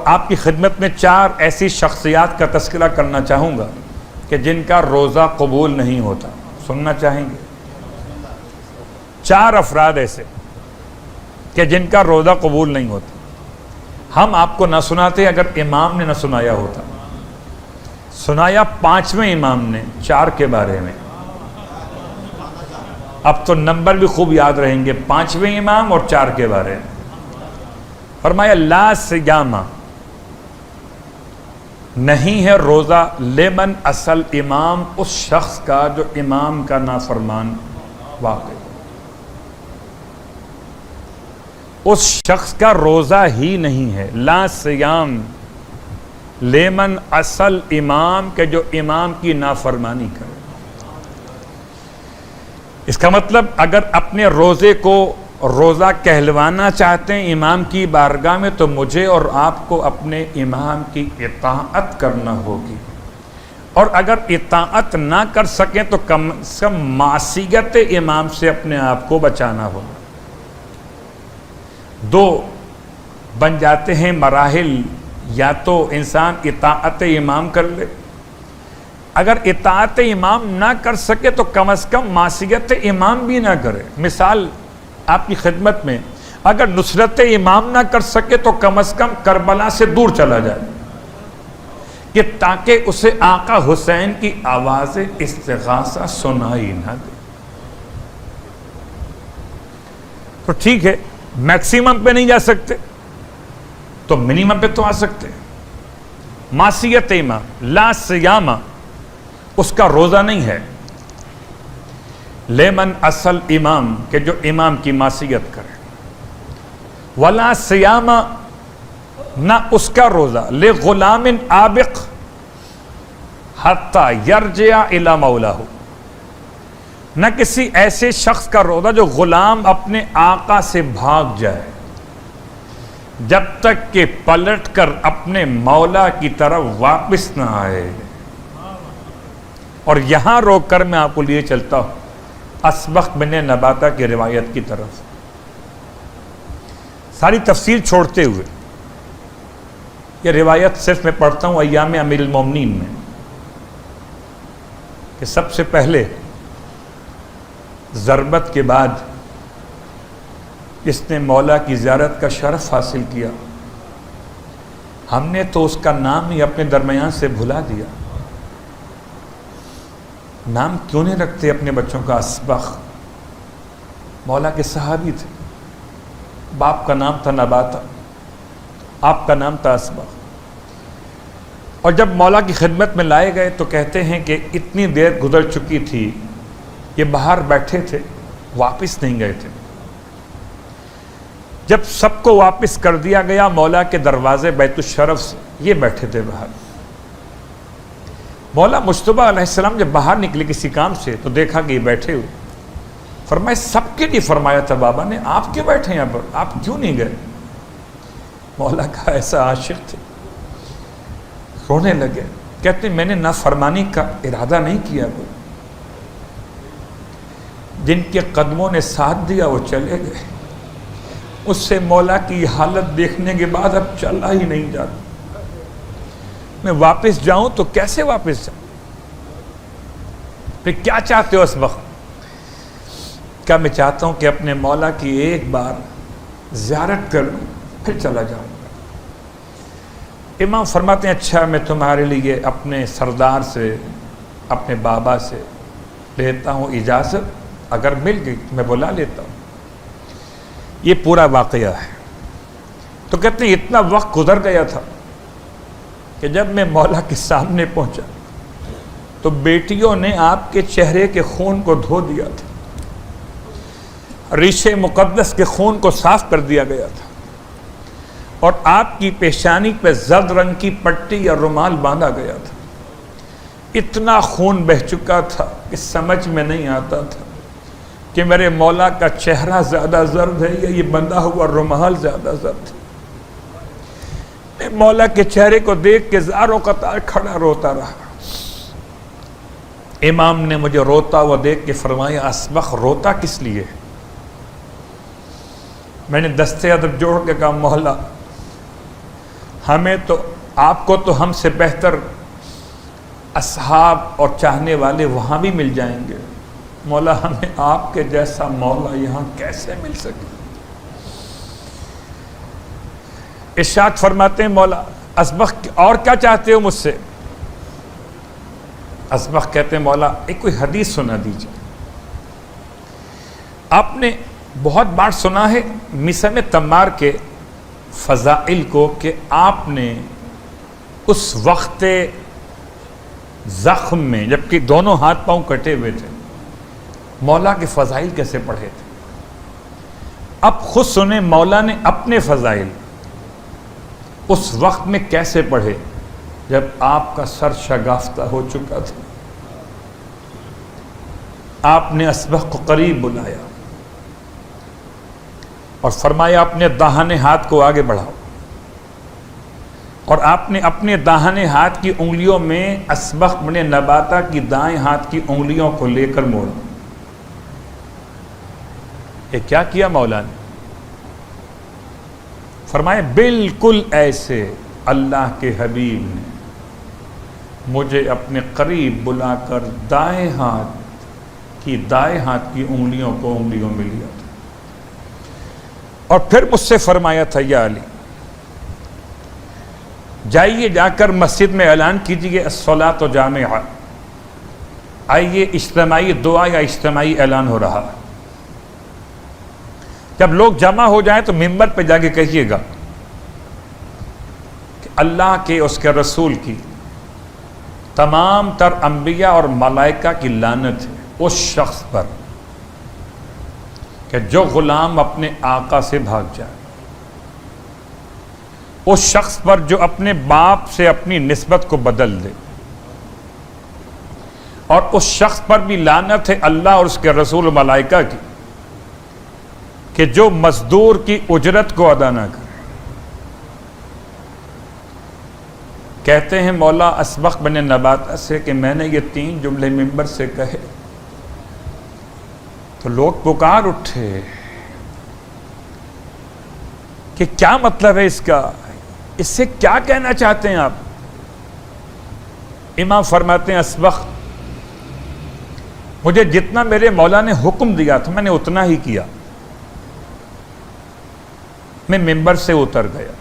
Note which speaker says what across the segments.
Speaker 1: آپ کی خدمت میں 4 ایسی شخصیات کا تذکرہ کرنا چاہوں گا کہ جن کا روزہ قبول نہیں ہوتا. سننا چاہیں گے؟ 4 افراد ایسے کہ جن کا روزہ قبول نہیں ہوتا. ہم آپ کو نہ سناتے اگر امام نے نہ سنایا ہوتا. سنایا 5ویں امام نے 4 کے بارے میں. اب تو نمبر بھی خوب یاد رہیں گے. 5ویں امام اور 4 کے بارے میں فرمایا لا صیامہ، نہیں ہے روزہ لمن اصل امام، اس شخص کا جو امام کا نافرمان واقع، اس شخص کا روزہ ہی نہیں ہے. لا صیام لمن اصل امام کے جو امام کی نافرمانی کرے. اس کا مطلب اگر اپنے روزے کو روزہ کہلوانا چاہتے ہیں امام کی بارگاہ میں تو مجھے اور آپ کو اپنے امام کی اطاعت کرنا ہوگی، اور اگر اطاعت نہ کر سکیں تو کم سے کم معصیت امام سے اپنے آپ کو بچانا ہوگا. 2 بن جاتے ہیں مراحل. یا تو انسان اطاعت امام کر لے، اگر اطاعت امام نہ کر سکے تو کم از کم معصیت امام بھی نہ کرے. مثال آپ کی خدمت میں اگر نصرت امام نہ کر سکے تو کم از کم کربلا سے دور چلا جائے کہ تاکہ اسے آقا حسین کی آواز استغاثہ سنائی نہ دے. تو ٹھیک ہے، میکسیمم پہ نہیں جا سکتے تو منیمم پہ تو آ سکتے. معصیت امام لا صیامہ، اس کا روزہ نہیں ہے. لیمن اصل امام کہ جو امام کی معصیت کرے. ولا صیامہ، نہ اس کا روزہ لغلام آبق حتی یرجع الی مولاه، نہ کسی ایسے شخص کا روزہ جو غلام اپنے آقا سے بھاگ جائے جب تک کہ پلٹ کر اپنے مولا کی طرف واپس نہ آئے. اور یہاں روک کر میں آپ کو لیے چلتا ہوں اسبغ بن نباتہ کی روایت کی طرف. ساری تفصیل چھوڑتے ہوئے یہ روایت صرف میں پڑھتا ہوں ایام امیر المومنین میں کہ سب سے پہلے ضربت کے بعد جس نے مولا کی زیارت کا شرف حاصل کیا، ہم نے تو اس کا نام ہی اپنے درمیان سے بھلا دیا. نام کیوں نہیں رکھتے اپنے بچوں کا اسبغ؟ مولا کے صحابی تھے، باپ کا نام تھا نباتہ، آپ کا نام تھا اسبغ. اور جب مولا کی خدمت میں لائے گئے تو کہتے ہیں کہ اتنی دیر گزر چکی تھی، یہ باہر بیٹھے تھے، واپس نہیں گئے تھے. جب سب کو واپس کر دیا گیا مولا کے دروازے بیت الشرف سے، یہ بیٹھے تھے باہر. مولا مجتبیٰ علیہ السلام جب باہر نکلے کسی کام سے تو دیکھا کہ یہ بیٹھے ہوئے. فرمایا سب کے لیے فرمایا تھا بابا نے، آپ کیوں بیٹھے یہاں پر، آپ کیوں نہیں گئے؟ مولا کا ایسا عاشق تھے، رونے لگے. کہتے میں نے نافرمانی کا ارادہ نہیں کیا. جن کے قدموں نے ساتھ دیا وہ چلے گئے، اس سے مولا کی حالت دیکھنے کے بعد اب چلا ہی نہیں جاتا. میں واپس جاؤں تو کیسے واپس جاؤں؟ پھر کیا چاہتے ہو اس وقت؟ کیا میں چاہتا ہوں کہ اپنے مولا کی ایک بار زیارت کر لوں پھر چلا جاؤں گا. امام فرماتے ہیں اچھا میں تمہارے لیے اپنے سردار سے اپنے بابا سے لیتا ہوں اجازت، اگر مل گئی میں بلا لیتا ہوں. یہ پورا واقعہ ہے. تو کہتے ہیں اتنا وقت گزر گیا تھا کہ جب میں مولا کے سامنے پہنچا تو بیٹیوں نے آپ کے چہرے کے خون کو دھو دیا تھا، ریشے مقدس کے خون کو صاف کر دیا گیا تھا، اور آپ کی پیشانی پہ زرد رنگ کی پٹی یا رومال باندھا گیا تھا. اتنا خون بہہ چکا تھا کہ سمجھ میں نہیں آتا تھا کہ میرے مولا کا چہرہ زیادہ زرد ہے یا یہ بندھا ہوا رومال زیادہ زرد ہے. میں مولا کے چہرے کو دیکھ کے زار و قطار کھڑا روتا رہا. امام نے مجھے روتا ہوا دیکھ کے فرمایا اسبغ روتا کس لیے؟ میں نے دستے ادب جوڑ کے کہا مولا ہمیں تو آپ کو تو ہم سے بہتر اصحاب اور چاہنے والے وہاں بھی مل جائیں گے، مولا ہمیں آپ کے جیسا مولا یہاں کیسے مل سکے؟ ارشاد فرماتے ہیں مولا اسبغ اور کیا چاہتے ہو مجھ سے؟ اسبغ کہتے ہیں مولا ایک کوئی حدیث سنا دیجیے۔ آپ نے بہت بار سنا ہے مسم تمار کے فضائل کو کہ آپ نے اس وقت زخم میں جبکہ دونوں ہاتھ پاؤں کٹے ہوئے تھے مولا کے فضائل کیسے پڑھے تھے۔ اب خود سنیں مولا نے اپنے فضائل اس وقت میں کیسے پڑھے جب آپ کا سر شگافتہ ہو چکا تھا۔ آپ نے اسبغ کو قریب بلایا اور فرمایا اپنے داہنے ہاتھ کو آگے بڑھاؤ، اور آپ نے اپنے داہنے ہاتھ کی انگلیوں میں اسبغ بن نباتہ کی دائیں ہاتھ کی انگلیوں کو لے کر موڑا۔ یہ کیا کیا مولا نے؟ فرمایا بالکل ایسے اللہ کے حبیب نے مجھے اپنے قریب بلا کر دائیں ہاتھ کی انگلیوں کو انگلیوں میں لیا تھا، اور پھر مجھ سے فرمایا تھا یا علی جائیے جا کر مسجد میں اعلان کیجئے الصلاۃ جامعہ، آئیے اجتماعی دعا یا اجتماعی اعلان ہو رہا ہے، جب لوگ جمع ہو جائیں تو منبر پہ جا کے کہیے گا کہ اللہ کے اس کے رسول کی تمام تر انبیاء اور ملائکہ کی لعنت ہے اس شخص پر کہ جو غلام اپنے آقا سے بھاگ جائے، اس شخص پر جو اپنے باپ سے اپنی نسبت کو بدل دے، اور اس شخص پر بھی لعنت ہے اللہ اور اس کے رسول و ملائکہ کی کہ جو مزدور کی اجرت کو ادا نہ کرے۔ کہتے ہیں مولا اسبغ بن نباتہ سے کہ میں نے یہ 3 جملے منبر سے کہے تو لوگ پکار اٹھے کہ کیا مطلب ہے اس کا، اس سے کیا کہنا چاہتے ہیں آپ؟ امام فرماتے ہیں اسبغ مجھے جتنا میرے مولا نے حکم دیا تھا میں نے اتنا ہی کیا، میں منبر سے اتر گیا،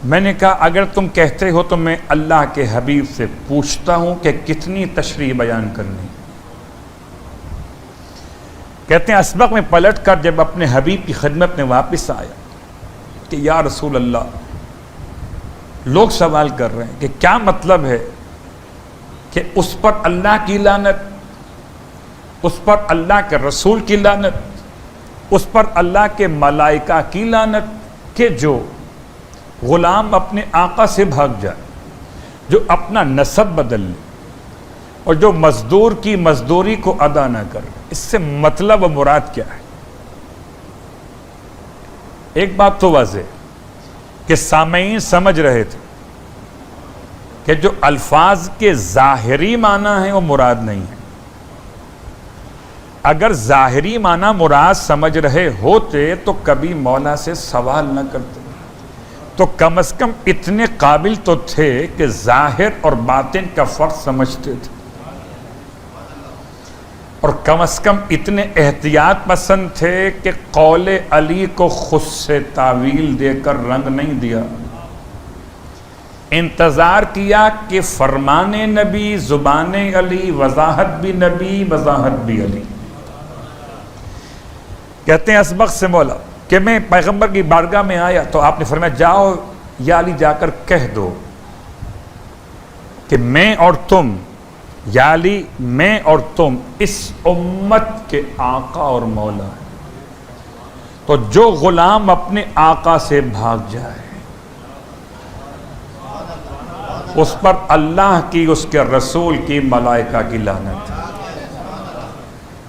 Speaker 1: میں نے کہا اگر تم کہتے ہو تو میں اللہ کے حبیب سے پوچھتا ہوں کہ کتنی تشریح بیان کرنی۔ کہتے ہیں اسبغ میں پلٹ کر جب اپنے حبیب کی خدمت میں واپس آیا کہ یا رسول اللہ لوگ سوال کر رہے ہیں کہ کیا مطلب ہے کہ اس پر اللہ کی لعنت، اس پر اللہ کے رسول کی لعنت، اس پر اللہ کے ملائکہ کی لعنت کہ جو غلام اپنے آقا سے بھاگ جائے، جو اپنا نسب بدل لے، اور جو مزدور کی مزدوری کو ادا نہ کرے۔ اس سے مطلب و مراد کیا ہے؟ ایک بات تو واضح کہ سامعین سمجھ رہے تھے کہ جو الفاظ کے ظاہری معنی ہیں وہ مراد نہیں ہے۔ اگر ظاہری معنی مراد سمجھ رہے ہوتے تو کبھی مولا سے سوال نہ کرتے، تو کم از کم اتنے قابل تو تھے کہ ظاہر اور باطن کا فرق سمجھتے تھے، اور کم از کم اتنے احتیاط پسند تھے کہ قول علی کو خود سے تعویل دے کر رنگ نہیں دیا، انتظار کیا کہ فرمان نبی، زبان علی، وضاحت بھی نبی، وضاحت بھی علی۔ کہتے ہیں اسبغ سے مولا کہ میں پیغمبر کی بارگاہ میں آیا تو آپ نے فرمایا جاؤ یا علی جا کر کہہ دو کہ میں اور تم، یا علی میں اور تم اس امت کے آقا اور مولا ہیں، تو جو غلام اپنے آقا سے بھاگ جائے اس پر اللہ کی، اس کے رسول کی، ملائکہ کی لعنت ہے۔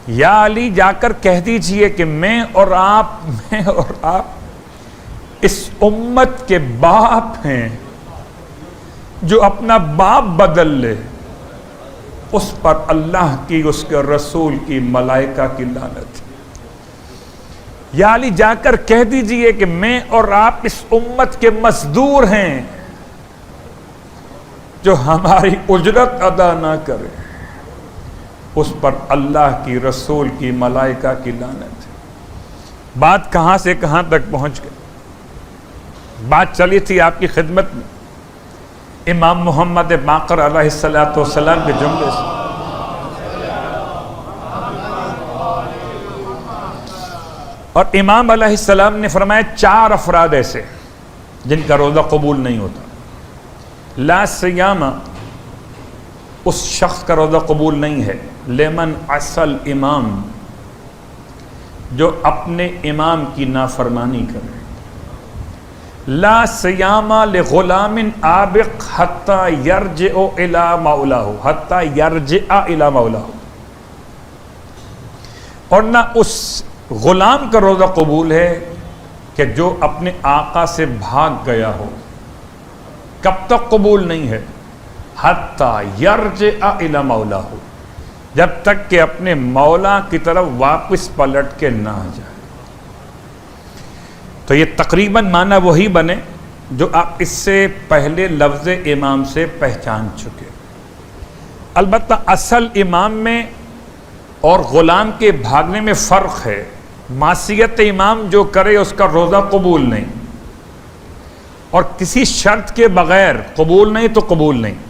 Speaker 1: یا علی جا کر کہہ دیجئے کہ میں اور آپ اس امت کے باپ ہیں، جو اپنا باپ بدل لے اس پر اللہ کی، اس کے رسول کی، ملائکہ کی لعنت۔ یا علی جا کر کہہ دیجئے کہ میں اور آپ اس امت کے مزدور ہیں، جو ہماری اجرت ادا نہ کرے اس پر اللہ کی، رسول کی، ملائکہ کی لعنت ہے۔ بات کہاں سے کہاں تک پہنچ گئی؟ بات چلی تھی آپ کی خدمت میں امام محمد باقر علیہ السلام کے جملے سے، اور امام علیہ السلام نے فرمایا 4 افراد ایسے جن کا روزہ قبول نہیں ہوتا۔ لا سیامہ اس شخص کا روزہ قبول نہیں ہے، لمن اصل امام جو اپنے امام کی نافرمانی کرے، لا سیامہ لغلام آبق حتی یرجع الی مولاہ، حتی یرجع الی مولاہ، اور نہ اس غلام کا روزہ قبول ہے کہ جو اپنے آقا سے بھاگ گیا ہو۔ کب تک قبول نہیں ہے؟ حتی یرجع الی مولاہ، جب تک کہ اپنے مولا کی طرف واپس پلٹ کے نہ جائے۔ تو یہ تقریباً معنی وہی بنے جو آپ اس سے پہلے لفظ امام سے پہچان چکے۔ البتہ اصل امام میں اور غلام کے بھاگنے میں فرق ہے۔ معصیت امام جو کرے اس کا روزہ قبول نہیں، اور کسی شرط کے بغیر قبول نہیں تو قبول نہیں۔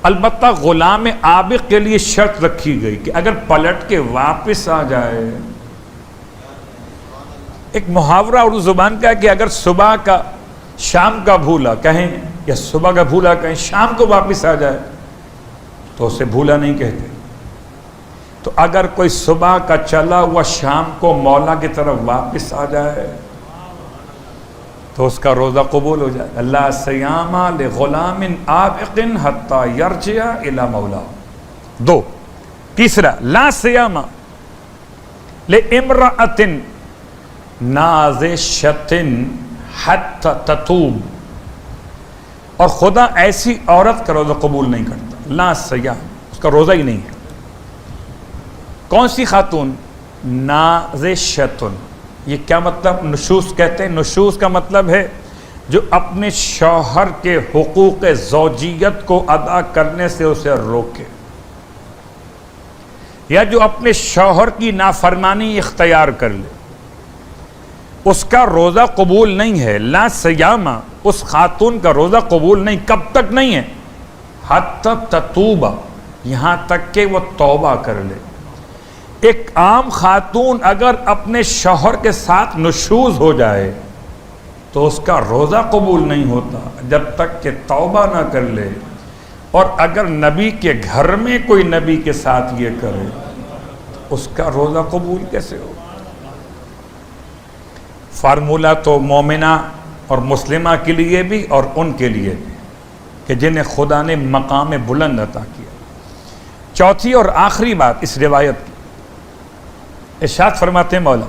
Speaker 1: البتہ غلام عابق کے لیے شرط رکھی گئی کہ اگر پلٹ کے واپس آ جائے، ایک محاورہ اردو زبان کا ہے کہ اگر صبح کا شام کا بھولا کہیں یا صبح کا بھولا کہیں، شام کو واپس آ جائے تو اسے بھولا نہیں کہتے۔ تو اگر کوئی صبح کا چلا ہوا شام کو مولا کی طرف واپس آ جائے تو اس کا روزہ قبول ہو جائے۔ لا صیام لغلام عابق حتی یرجع الی مولاہ۔ 2، تیسرا لا صیام لامرأۃ نازشۃ حتی تتوب، اور خدا ایسی عورت کا روزہ قبول نہیں کرتا۔ لا صیام، اس کا روزہ ہی نہیں ہے۔ کون سی خاتون؟ نازشۃ۔ یہ کیا مطلب؟ نشوز کہتے ہیں۔ نشوز کا مطلب ہے جو اپنے شوہر کے حقوق زوجیت کو ادا کرنے سے اسے روکے، یا جو اپنے شوہر کی نافرمانی اختیار کر لے، اس کا روزہ قبول نہیں ہے۔ لا صیامہ، اس خاتون کا روزہ قبول نہیں۔ کب تک نہیں ہے؟ حتی تتوب، یہاں تک کہ وہ توبہ کر لے۔ ایک عام خاتون اگر اپنے شوہر کے ساتھ نشوز ہو جائے تو اس کا روزہ قبول نہیں ہوتا جب تک کہ توبہ نہ کر لے، اور اگر نبی کے گھر میں کوئی نبی کے ساتھ یہ کرے اس کا روزہ قبول کیسے ہو؟ فارمولہ تو مومنہ اور مسلمہ کے لیے بھی اور ان کے لیے بھی کہ جنہیں خدا نے مقام بلند عطا کیا۔ چوتھی اور آخری بات اس روایت کی، ارشاد فرماتے ہیں مولا،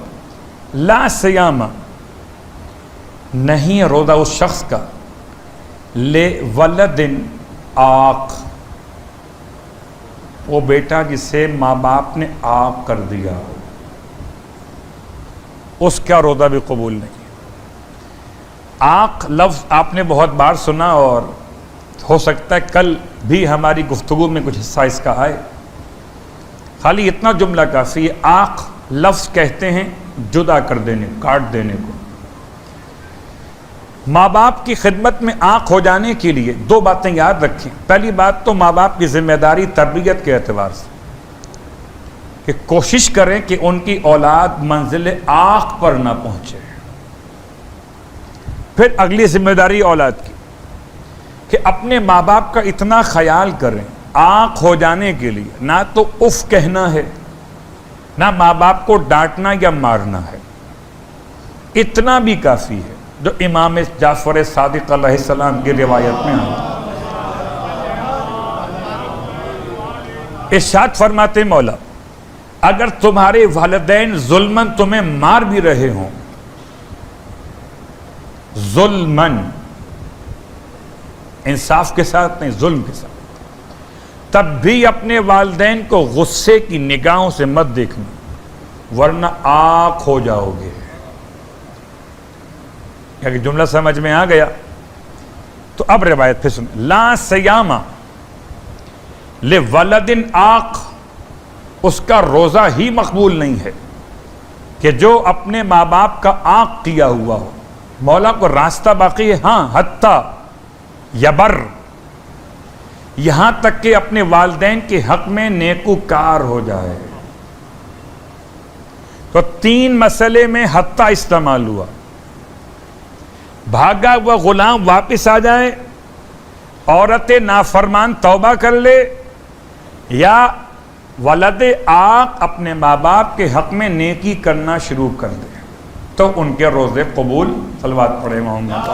Speaker 1: لا صیام، نہیں روزہ اس شخص کا، لے ولد عاق، وہ بیٹا جسے ماں باپ نے عاق کر دیا ہو، اس کا روزہ بھی قبول نہیں۔ عاق لفظ آپ نے بہت بار سنا، اور ہو سکتا ہے کل بھی ہماری گفتگو میں کچھ حصہ اس کا آئے۔ خالی اتنا جملہ کافی ہے۔ عاق لفظ کہتے ہیں جدا کر دینے، کاٹ دینے کو۔ ماں باپ کی خدمت میں عاق ہو جانے کے لیے 2 باتیں یاد رکھیں۔ پہلی بات تو ماں باپ کی ذمہ داری تربیت کے اعتبار سے کہ کوشش کریں کہ ان کی اولاد منزل عاق پر نہ پہنچے۔ پھر اگلی ذمہ داری اولاد کی کہ اپنے ماں باپ کا اتنا خیال کریں عاق ہو جانے کے لیے، نہ تو اف کہنا ہے، نہ ماں باپ کو ڈانٹنا یا مارنا ہے، اتنا بھی کافی ہے جو امام جعفر صادق علیہ السلام کی روایت میں آتا ہے۔ ارشاد فرماتے مولا، اگر تمہارے والدین ظلماً تمہیں مار بھی رہے ہوں، ظلماً، انصاف کے ساتھ نہیں، ظلم کے ساتھ، تب بھی اپنے والدین کو غصے کی نگاہوں سے مت دیکھنا۔ ورنہ آنکھ ہو جاؤ گے. کیا کہ جملہ سمجھ میں آ گیا؟ تو اب روایت پھر سن. لا صیام لولد آق، اس کا روزہ ہی مقبول نہیں ہے کہ جو اپنے ماں باپ کا آق کیا ہوا ہو. مولا کو راستہ باقی ہے، ہاں، حتیٰ یبر، یہاں تک کہ اپنے والدین کے حق میں نیکوکار ہو جائے. تو 3 مسئلے میں حتیٰ استعمال ہوا. بھاگا ہوا غلام واپس آ جائے، عورت نافرمان توبہ کر لے، یا ولد آق اپنے ماں باپ کے حق میں نیکی کرنا شروع کر دے، تو ان کے روزے قبول. صلوات پڑھے محمد.